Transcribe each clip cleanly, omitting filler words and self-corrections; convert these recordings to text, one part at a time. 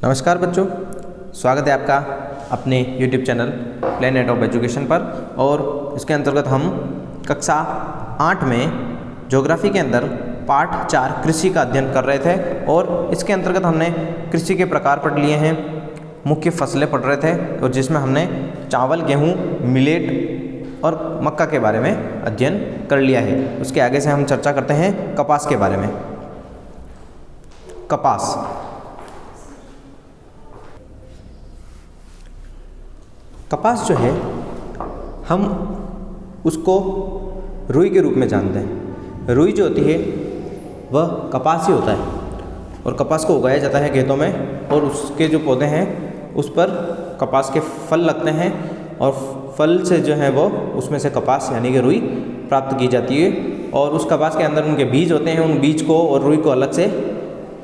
नमस्कार बच्चों, स्वागत है आपका अपने YouTube channel planet of education पर। और इसके अंतर्गत हम कक्षा 8 में ज्योग्राफी के अंदर पाठ 4 कृषि का अध्ययन कर रहे थे। और इसके अंतर्गत हमने कृषि के प्रकार पढ़ लिए हैं, मुख्य फसलें पढ़ रहे थे, और जिसमें हमने चावल, गेहूँ, मिलेट और मक्का के बारे में अध्ययन कर लिया है। उसके आगे से हम चर्चा करते हैं कपास के बारे में। कपास जो है, हम उसको रुई के रूप में जानते हैं। रुई जो होती है वह कपास ही होता है और कपास को उगाया जाता है खेतों में, और उसके जो पौधे हैं उस पर कपास के फल लगते हैं, और फल से जो है वो उसमें से कपास यानी कि रुई प्राप्त की जाती है। और उस कपास के अंदर उनके बीज होते हैं, उन बीज को और रुई को अलग से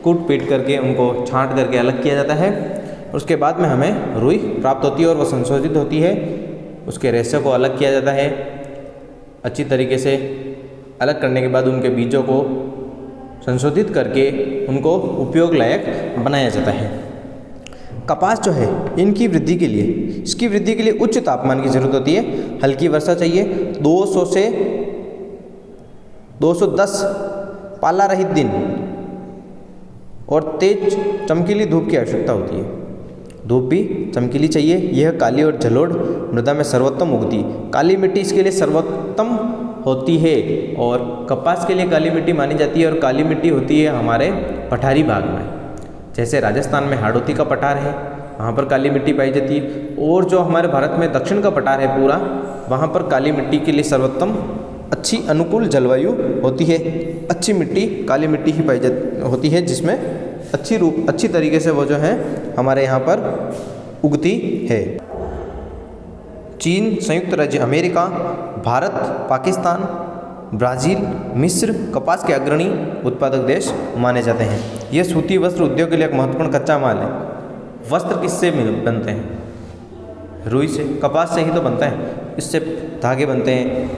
कूट पीट करके उनको छांट करके अलग किया जाता है। उसके बाद में हमें रुई प्राप्त होती है और वह संशोधित होती है। उसके रेशे को अलग किया जाता है, अच्छी तरीके से अलग करने के बाद उनके बीजों को संशोधित करके उनको उपयोग लायक बनाया जाता है। कपास जो है, इनकी वृद्धि के लिए, इसकी वृद्धि के लिए उच्च तापमान की ज़रूरत होती है। हल्की वर्षा चाहिए, 200 से 210 पाला रहित दिन और तेज चमकीली धूप की आवश्यकता होती है। धूप भी चमकीली चाहिए। यह काली और जलोढ़ मृदा में सर्वोत्तम उगती। काली मिट्टी इसके लिए सर्वोत्तम होती है, और कपास के लिए काली मिट्टी मानी जाती है। और काली मिट्टी होती है हमारे पठारी भाग में, जैसे राजस्थान में हाड़ौती का पठार है, वहाँ पर काली मिट्टी पाई जाती है। और जो हमारे भारत में दक्षिण का पठार है पूरा, वहाँ पर काली मिट्टी के लिए सर्वोत्तम अच्छी अनुकूल जलवायु होती है। अच्छी मिट्टी काली मिट्टी ही पाई जाती होती है, जिसमें अच्छी तरीके से वो जो है हमारे यहाँ पर उगती है। चीन, संयुक्त राज्य अमेरिका, भारत, पाकिस्तान, ब्राज़ील, मिस्र कपास के अग्रणी उत्पादक देश माने जाते हैं। ये सूती वस्त्र उद्योग के लिए एक महत्वपूर्ण कच्चा माल है। वस्त्र किससे बनते हैं? रुई से, कपास से ही तो बनता है। इससे धागे बनते हैं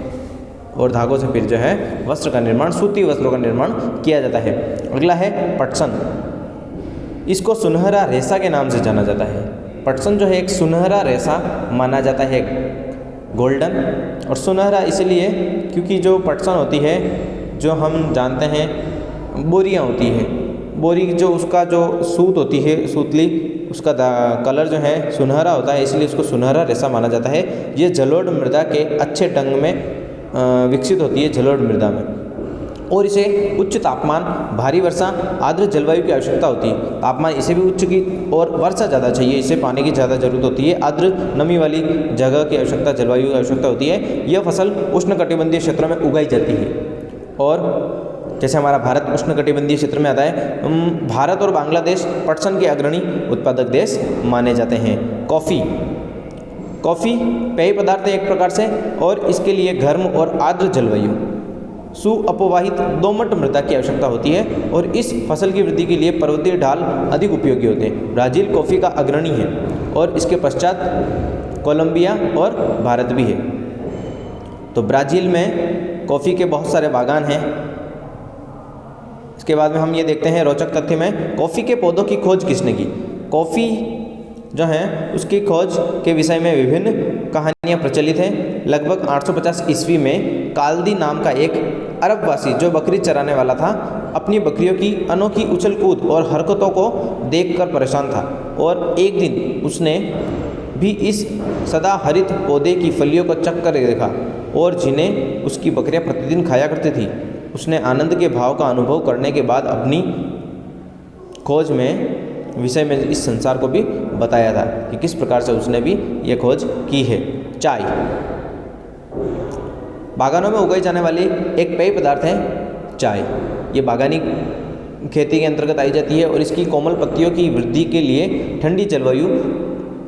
और धागों से फिर जो है वस्त्र का निर्माण, सूती वस्त्रों का निर्माण किया जाता है। अगला है पटसन। इसको सुनहरा रेशा के नाम से जाना जाता है। पटसन जो है एक सुनहरा रेशा माना जाता है, गोल्डन। और सुनहरा इसलिए क्योंकि जो पटसन होती है, जो हम जानते हैं बोरियां होती है, बोरी जो उसका जो सूत होती है, सूतली, उसका कलर जो है सुनहरा होता है, इसलिए इसको सुनहरा रेशा माना जाता है। ये जलोढ़ मृदा के अच्छे ढंग में विकसित होती है, जलोढ़ मृदा में। और इसे उच्च तापमान, भारी वर्षा, आर्द्र जलवायु की आवश्यकता होती है। तापमान इसे भी उच्च की और वर्षा ज़्यादा चाहिए, इसे पानी की ज़्यादा जरूरत होती है। आर्द्र नमी वाली जगह की आवश्यकता, जलवायु की आवश्यकता होती है। यह फसल उष्णकटिबंधीय क्षेत्रों में उगाई जाती है। और जैसे हमारा भारत उष्णकटिबंधीय क्षेत्र में आता है, भारत और बांग्लादेश पटसन के अग्रणी उत्पादक देश माने जाते हैं। कॉफ़ी पेय पदार्थ है एक प्रकार से, और इसके लिए गर्म और आर्द्र जलवायु, सुअपवाहित दोमट मृदा की आवश्यकता होती है। और इस फसल की वृद्धि के लिए पर्वतीय ढाल अधिक उपयोगी होते हैं। ब्राज़ील कॉफ़ी का अग्रणी है, और इसके पश्चात कोलंबिया और भारत भी है। तो ब्राज़ील में कॉफ़ी के बहुत सारे बागान हैं। इसके बाद में हम ये देखते हैं रोचक तथ्य में, कॉफ़ी के पौधों की खोज किसने की? कॉफ़ी जो है उसकी खोज के विषय में विभिन्न कहानियाँ प्रचलित हैं। लगभग 850 ईस्वी में काल्दी नाम का एक अरबवासी जो बकरी चराने वाला था, अपनी बकरियों की अनोखी उछल कूद और हरकतों को देखकर परेशान था। और एक दिन उसने भी इस सदाहरित पौधे की फलियों को चख कर देखा, और जिन्हें उसकी बकरियां प्रतिदिन खाया करती थी। उसने आनंद के भाव का अनुभव करने के बाद अपनी खोज में विषय में इस संसार को भी बताया था कि किस प्रकार से उसने भी ये खोज की है। चाय बागानों में उगाई जाने वाली एक पेय पदार्थ है चाय। ये बागानी खेती के अंतर्गत आई जाती है, और इसकी कोमल पत्तियों की वृद्धि के लिए ठंडी जलवायु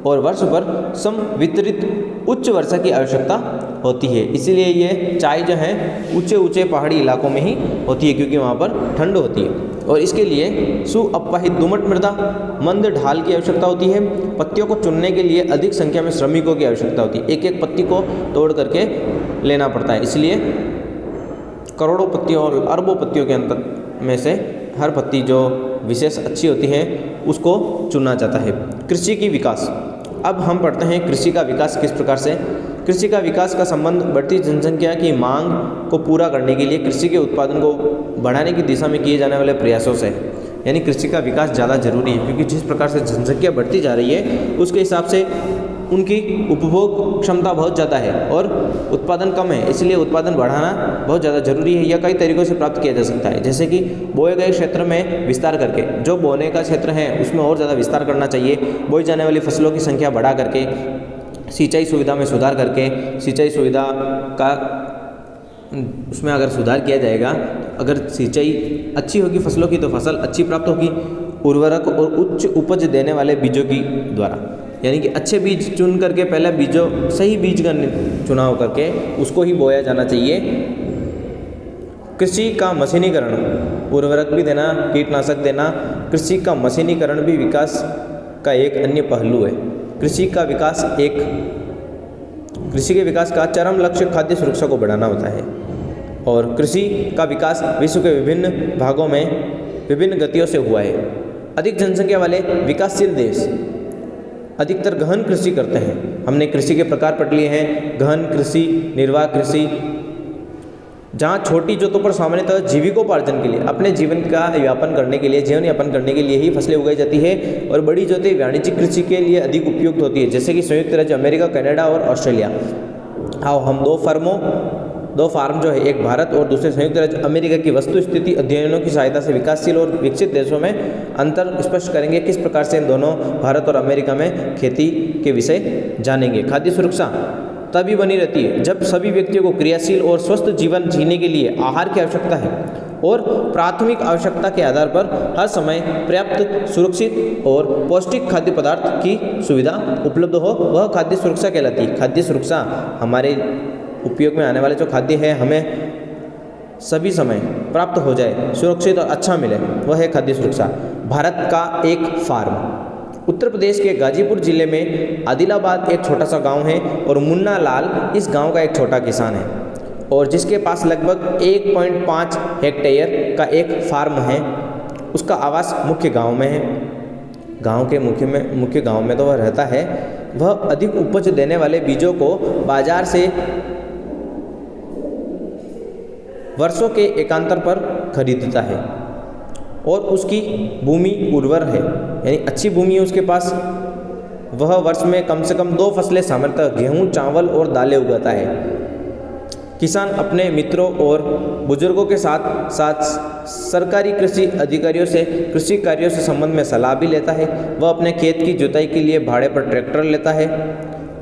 और वर्ष भर समवितरित उच्च वर्षा की आवश्यकता होती है। इसीलिए ये चाय जो है ऊंचे ऊंचे पहाड़ी इलाकों में ही होती है, क्योंकि वहाँ पर ठंड होती है। और इसके लिए सुअपवाहित दोमट मृदा, मंद ढाल की आवश्यकता होती है। पत्तियों को चुनने के लिए अधिक संख्या में श्रमिकों की आवश्यकता होती है। एक एक पत्ती को तोड़ करके लेना पड़ता है, इसलिए करोड़ों पत्तियों और अरबों पत्तियों के अंतर में से हर पत्ती जो विशेष अच्छी होती है उसको चुना जाता है। कृषि की विकास। अब हम पढ़ते हैं कृषि का विकास किस प्रकार से। कृषि का विकास का संबंध बढ़ती जनसंख्या की मांग को पूरा करने के लिए कृषि के उत्पादन को बढ़ाने की दिशा में किए जाने वाले प्रयासों से है। यानी कृषि का विकास ज़्यादा जरूरी है, क्योंकि जिस प्रकार से जनसंख्या बढ़ती जा रही है उसके हिसाब से उनकी उपभोग क्षमता बहुत ज़्यादा है और उत्पादन कम है, इसलिए उत्पादन बढ़ाना बहुत ज़्यादा जरूरी है। यह कई तरीक़ों से प्राप्त किया जा सकता है, जैसे कि बोए गए क्षेत्र में विस्तार करके, जो बोने का क्षेत्र है उसमें और ज़्यादा विस्तार करना चाहिए। बोई जाने वाली फसलों की संख्या बढ़ा करके, सिंचाई सुविधा में सुधार करके, सिंचाई सुविधा का उसमें अगर सुधार किया जाएगा, अगर सिंचाई अच्छी होगी फसलों की तो फसल अच्छी प्राप्त होगी। उर्वरक और उच्च उपज देने वाले बीजों की द्वारा, यानी कि अच्छे बीज चुन करके, पहले बीजों सही बीज का चुनाव करके उसको ही बोया जाना चाहिए। कृषि का मशीनीकरण, उर्वरक भी देना, कीटनाशक देना, कृषि का मशीनीकरण भी विकास का एक अन्य पहलू है। कृषि के विकास का चरम लक्ष्य खाद्य सुरक्षा को बढ़ाना होता है, और कृषि का विकास विश्व के विभिन्न भागों में विभिन्न गतियों से हुआ है। अधिक जनसंख्या वाले विकासशील देश अधिकतर गहन कृषि करते हैं। हमने कृषि के प्रकार पढ़ लिए हैं, गहन कृषि, निर्वाह कृषि, जहाँ छोटी जोतों पर सामान्यतः जीविकोपार्जन के लिए, अपने जीवन का यापन करने के लिए, जीवन यापन करने के लिए ही फसलें उगाई जाती है, और बड़ी जोतें वाणिज्यिक कृषि के लिए अधिक उपयुक्त होती है, जैसे कि संयुक्त राज्य अमेरिका, कनाडा और ऑस्ट्रेलिया। आओ हम दो फार्म जो है, एक भारत और दूसरे संयुक्त राज्य अमेरिका की वस्तु स्थिति अध्ययनों की सहायता से विकासशील और विकसित देशों में अंतर स्पष्ट करेंगे। किस प्रकार से इन दोनों भारत और अमेरिका में खेती के विषय जानेंगे। खाद्य सुरक्षा तभी बनी रहती है जब सभी व्यक्तियों को क्रियाशील और स्वस्थ जीवन जीने के लिए आहार की आवश्यकता है, और प्राथमिक आवश्यकता के आधार पर हर समय पर्याप्त, सुरक्षित और पौष्टिक खाद्य पदार्थ की सुविधा उपलब्ध हो, वह खाद्य सुरक्षा कहलाती है। खाद्य सुरक्षा हमारे उपयोग में आने वाले जो खाद्य है हमें सभी समय प्राप्त हो जाए, सुरक्षित और अच्छा मिले, वह है खाद्य सुरक्षा। भारत का एक फार्म। उत्तर प्रदेश के गाजीपुर जिले में आदिलाबाद एक छोटा सा गांव है, और मुन्ना लाल इस गांव का एक छोटा किसान है, और जिसके पास लगभग 1.5 हेक्टेयर का एक फार्म है। उसका आवास मुख्य गांव में है। गांव के मुख्य गांव में तो वह रहता है। वह अधिक उपज देने वाले बीजों को बाजार से वर्षों के एकांतर पर खरीदता है, और उसकी भूमि उर्वर है, यानी अच्छी भूमि है उसके पास। वह वर्ष में कम से कम 2 फसलें सामान्यतः गेहूं, चावल और दालें उगाता है। किसान अपने मित्रों और बुजुर्गों के साथ साथ सरकारी कृषि अधिकारियों से कृषि कार्यों से संबंध में सलाह भी लेता है। वह अपने खेत की जुताई के लिए भाड़े पर ट्रैक्टर लेता है।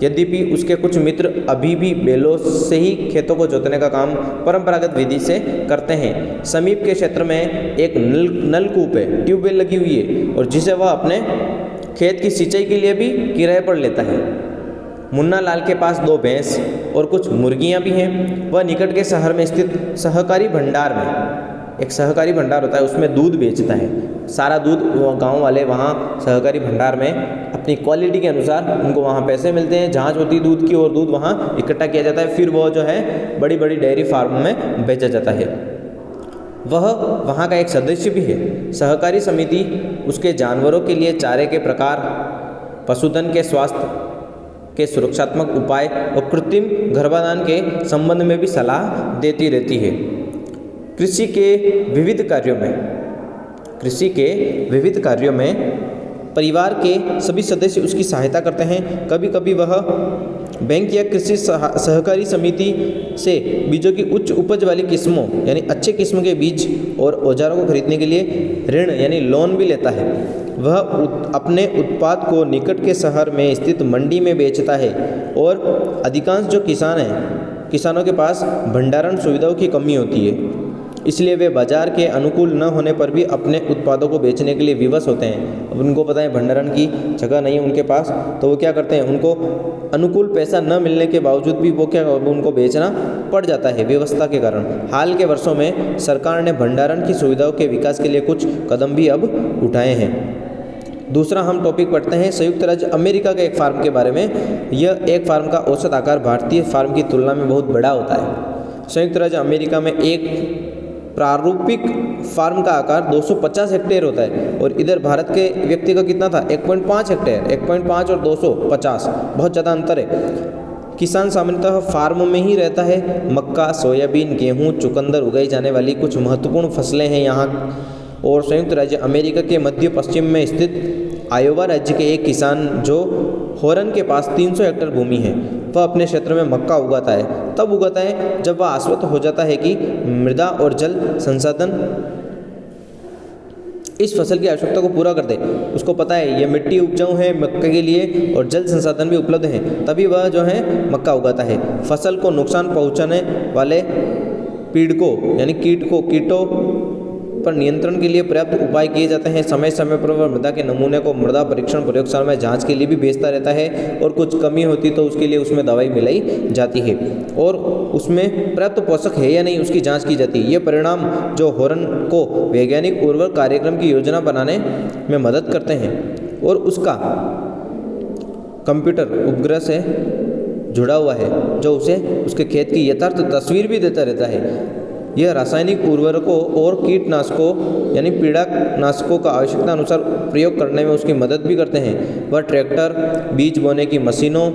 यद्यपि उसके कुछ मित्र अभी भी बैलों से ही खेतों को जोतने का काम परंपरागत विधि से करते हैं। समीप के क्षेत्र में एक नलकूप है, ट्यूबवेल लगी हुई है, और जिसे वह अपने खेत की सिंचाई के लिए भी किराए पर लेता है। मुन्ना लाल के पास 2 भैंस और कुछ मुर्गियां भी हैं। वह निकट के शहर में स्थित सहकारी भंडार में, एक सहकारी भंडार होता है, उसमें दूध बेचता है। सारा दूध गांव वाले वहाँ सहकारी भंडार में अपनी क्वालिटी के अनुसार उनको वहाँ पैसे मिलते हैं, जांच होती है दूध की, और दूध वहाँ इकट्ठा किया जाता है। फिर वो जो है बड़ी बड़ी डेयरी फार्म में बेचा जाता है। वह वहाँ का एक सदस्य भी है। सहकारी समिति उसके जानवरों के लिए चारे के प्रकार, पशुधन के स्वास्थ्य के सुरक्षात्मक उपाय और कृत्रिम गर्भाधान के संबंध में भी सलाह देती रहती है। कृषि के विविध कार्यों में परिवार के सभी सदस्य उसकी सहायता करते हैं। कभी कभी वह बैंक या कृषि सहकारी समिति से बीजों की उच्च उपज वाली किस्मों, यानी अच्छे किस्म के बीज और औजारों को खरीदने के लिए ऋण यानी लोन भी लेता है। वह अपने उत्पाद को निकट के शहर में स्थित मंडी में बेचता है, और अधिकांश जो किसानों के पास भंडारण सुविधाओं की कमी होती है, इसलिए वे बाजार के अनुकूल न होने पर भी अपने उत्पादों को बेचने के लिए विवश होते हैं। अब उनको पता है भंडारण की जगह नहीं है उनके पास, तो वो क्या करते हैं, उनको अनुकूल पैसा न मिलने के बावजूद भी उनको बेचना पड़ जाता है व्यवस्था के कारण। हाल के वर्षों में सरकार ने भंडारण की सुविधाओं के विकास के लिए कुछ कदम भी अब उठाए हैं। दूसरा हम टॉपिक पढ़ते हैं संयुक्त राज्य अमेरिका के एक फार्म के बारे में। यह एक फार्म का औसत आकार भारतीय फार्म की तुलना में बहुत बड़ा होता है। संयुक्त राज्य अमेरिका में एक प्रारूपिक फार्म का आकार 250 हेक्टेयर होता है और इधर भारत के व्यक्ति का कितना था 1.5 हेक्टेयर। 1.5 और 250 बहुत ज़्यादा अंतर है। किसान सामान्यतः फार्म में ही रहता है। मक्का, सोयाबीन, गेहूं, चुकंदर उगाई जाने वाली कुछ महत्वपूर्ण फसलें हैं यहाँ। और संयुक्त राज्य अमेरिका के मध्य पश्चिम में स्थित आयोवा राज्य के एक किसान जो होरन के पास 300 हेक्टेयर भूमि है, वह अपने क्षेत्र में मक्का उगाता है। तब उगाता है जब वह आश्वस्त हो जाता है कि मृदा और जल संसाधन इस फसल की आवश्यकता को पूरा कर दे। उसको पता है ये मिट्टी उपजाऊ है मक्के के लिए और जल संसाधन भी उपलब्ध हैं, तभी वह जो है मक्का उगाता है। फसल को नुकसान पहुंचाने वाले पीड़कों यानी कीटों पर नियंत्रण के लिए पर्याप्त उपाय किए जाते हैं। समय समय पर वह मृदा के नमूने को मृदा परीक्षण प्रयोगशाला में जांच के लिए भी भेजता रहता है और कुछ कमी होती तो उसके लिए उसमें दवाई मिलाई जाती है और उसमें पर्याप्त पोषक है या नहीं उसकी जांच की जाती है। ये परिणाम जो होरन को वैज्ञानिक उर्वरक कार्यक्रम की योजना बनाने में मदद करते हैं और उसका कंप्यूटर उपग्रह से जुड़ा हुआ है जो उसे उसके खेत की यथार्थ तस्वीर भी देता रहता है। यह रासायनिक उर्वरकों और कीटनाशकों यानी पीड़ानाशकों का आवश्यकता अनुसार प्रयोग करने में उसकी मदद भी करते हैं। वह ट्रैक्टर, बीज बोने की मशीनों,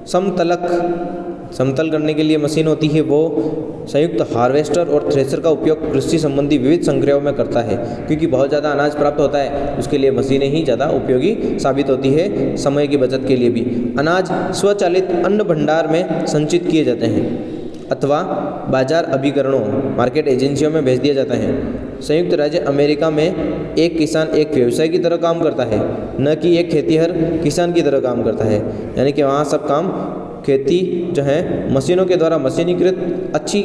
समतल करने के लिए मशीन होती है, वो संयुक्त हार्वेस्टर और थ्रेशर का उपयोग कृषि संबंधी विविध संक्रियाओं में करता है। क्योंकि बहुत ज़्यादा अनाज प्राप्त होता है उसके लिए मशीनें ही ज़्यादा उपयोगी साबित होती है। समय की बचत के लिए भी अनाज स्वचालित अन्न भंडार में संचित किए जाते हैं अथवा बाजार अभिकरणों मार्केट एजेंसियों में भेज दिया जाता है। संयुक्त राज्य अमेरिका में एक किसान एक व्यवसाय की तरह काम करता है, न कि एक खेतीहर किसान की तरह काम करता है। यानी कि वहाँ सब काम खेती जो है मशीनों के द्वारा मशीनीकृत अच्छी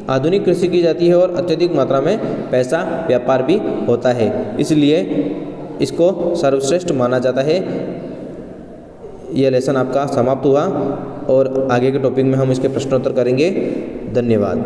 आधुनिक कृषि की जाती है और अत्यधिक मात्रा में पैसा व्यापार भी होता है, इसलिए इसको सर्वश्रेष्ठ माना जाता है। यह लेसन आपका समाप्त हुआ और आगे के टॉपिक में हम इसके प्रश्नोत्तर करेंगे। धन्यवाद।